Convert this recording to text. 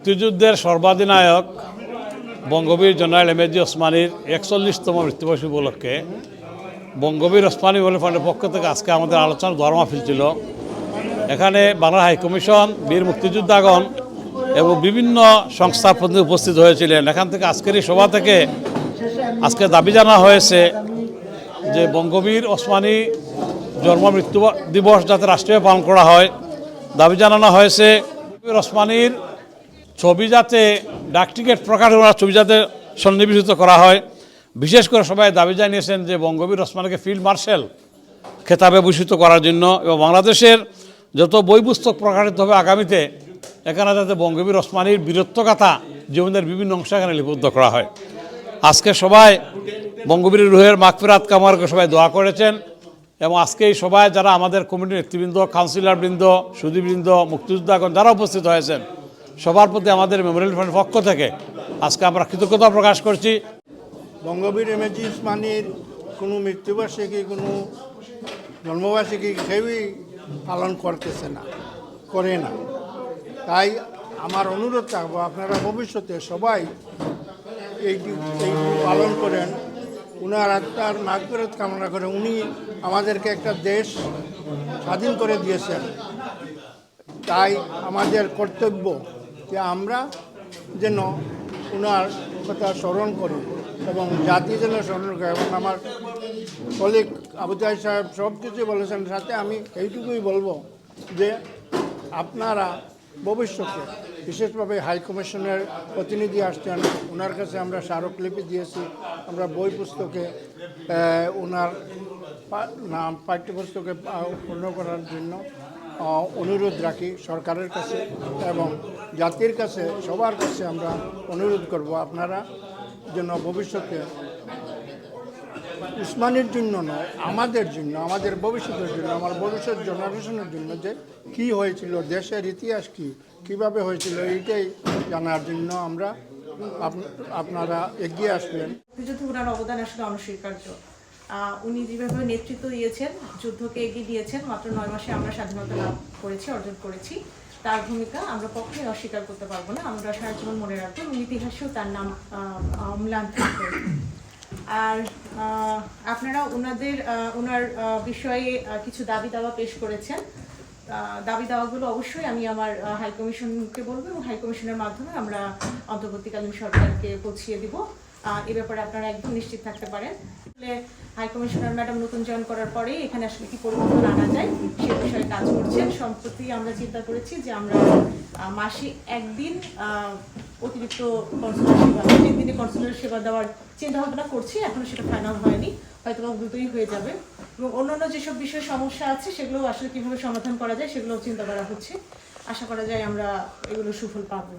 মুক্তিযুদ্ধের সর্বাধিনায়ক Bangabir general MAG ওসমানীর 41তম মৃত্যুবার্ষিকী উপলক্ষে বঙ্গবীর ওসমানী ওয়েলফেয়ার ফান্ডের পক্ষ থেকে আজকে আমাদের আলোচনার দোয়া মাহফিল ছিল। এখানে বাংলা হাইকমিশন, বীর মুক্তিযোদ্ধাগণ এবং বিভিন্ন সংস্থার প্রতিনিধি উপস্থিত হয়েছিলেন। এখান থেকে আজকের এই সভা থেকে আজকে দাবি জানা হয়েছে যে বঙ্গবীর ওসমানী জন্ম মৃত্যু দিবস যাতে রাষ্ট্রীয় পালন করা হয়। দাবি জানানো হয়েছে বঙ্গবীর ওসমানীর ছবি যাতে ডাকটিকিট প্রকাশ করার ছবি যাতে সন্নিবেশিত করা হয়। বিশেষ করে সবাই দাবি জানিয়েছেন যে বঙ্গবীর ওসমানীকে ফিল্ড মার্শাল খেতাবে ভূষিত করার জন্য এবং বাংলাদেশের যত বই পুস্তক প্রকাশিত হবে আগামীতে এখানে যাতে বঙ্গবীর ওসমানীর বীরত্বগাথা জীবনের বিভিন্ন অংশ এখানে লিপিবদ্ধ করা হয়। আজকে সবাই বঙ্গবীর রুহের মাগফিরাত কামনা করে সবাই দোয়া করেছেন এবং আজকে এই সবাই যারা আমাদের কমিটির নেতৃবৃন্দ, কাউন্সিলরবৃন্দ, সুধীবৃন্দ, মুক্তিযোদ্ধাগণ যারা উপস্থিত হয়েছেন সবার প্রতি আমাদের মেমোরিয়াল ফান্ডের পক্ষ থেকে আজকে আমরা কৃতজ্ঞতা প্রকাশ করছি। বঙ্গবীর এমএজি ওসমানীর কোনো মৃত্যুবার্ষিকী, কোনো জন্মবার্ষিকী কেউই পালন করতেছে না, করে না। তাই আমার অনুরোধ থাকবো আপনারা ভবিষ্যতে সবাই এইটি পালন করেন। উনার আত্মার মাগফিরাত কামনা করে। উনি আমাদেরকে একটা দেশ স্বাধীন করে দিয়েছেন। তাই আমাদের কর্তব্য যে আমরা যেন উনার কথা স্মরণ করি এবং জাতি যেন স্মরণ করে। এবং আমার কলিগ আবু তাহের সাহেব সব কিছু বলেছেন, সাথে আমি এইটুকুই বলবো যে আপনারা ভবিষ্যতে বিশেষভাবে হাই কমিশনের প্রতিনিধি আসছেন, ওনার কাছে আমরা স্মারকলিপি দিয়েছি। আমরা বই পুস্তকে ওনার নাম পাঠ্যপুস্তকে পূর্ণ করার জন্য অনুরোধ রাখি সরকারের কাছে এবং জাতির কাছে, সবার কাছে আমরা অনুরোধ করব আপনারা যেন ভবিষ্যতে উসমানীর জন্য নয়, আমাদের জন্য, আমাদের ভবিষ্যতের জন্য, আমার ভবিষ্যৎ জেনারেশনের জন্য যে কী হয়েছিল, দেশের ইতিহাস কীভাবে হয়েছিল এইটাই জানার জন্য আমরা আপনারা এগিয়ে আসবেন। মুক্তিযুদ্ধে ওনার অবদান আসলে অনস্বীকার্য। উনি যেভাবে নেতৃত্ব দিয়েছেন, যুদ্ধকে এগিয়ে দিয়েছেন, মাত্র 9 মাসে আমরা স্বাধীনতা লাভ করেছি, অর্জন করেছি। তার ভূমিকা আমরা কখনোই অস্বীকার করতে পারবো না। আমরা সারা জীবন মনে রাখবো, ইতিহাসেও তার নাম অম্লান থাকবে। আর আপনারা ওনার বিষয়ে কিছু দাবি দাওয়া পেশ করেছেন। দাবি দাওয়াগুলো অবশ্যই আমি আমার হাইকমিশনকে বলবো এবং হাইকমিশনের মাধ্যমে আমরা অন্তর্বর্তীকালীন সরকারকে পৌঁছিয়ে দিব। এ ব্যাপারে আপনারা একদম নিশ্চিত থাকতে পারেন। হাইকমিশনার ম্যাডাম নতুন জয়েন করার পরেই এখানে আসলে কি পরিবর্তন আনা যায় সে বিষয়ে কাজ করছেন। সম্প্রতি আমরা চিন্তা করেছি যে আমরা মাসে একদিন অতিরিক্ত কনসুলার সেবা, 3 দিনে কনসুলার সেবা দেওয়ার চিন্তা ভাবনা করছি। এখনো সেটা ফাইনাল হয়নি, হয়তো দ্রুতই হয়ে যাবে। এবং অন্যান্য যেসব বিষয়ে সমস্যা আছে সেগুলো আসলে কীভাবে সমাধান করা যায় সেগুলো চিন্তা করা হচ্ছে। আশা করা যায় আমরা এগুলো সুফল পাবো।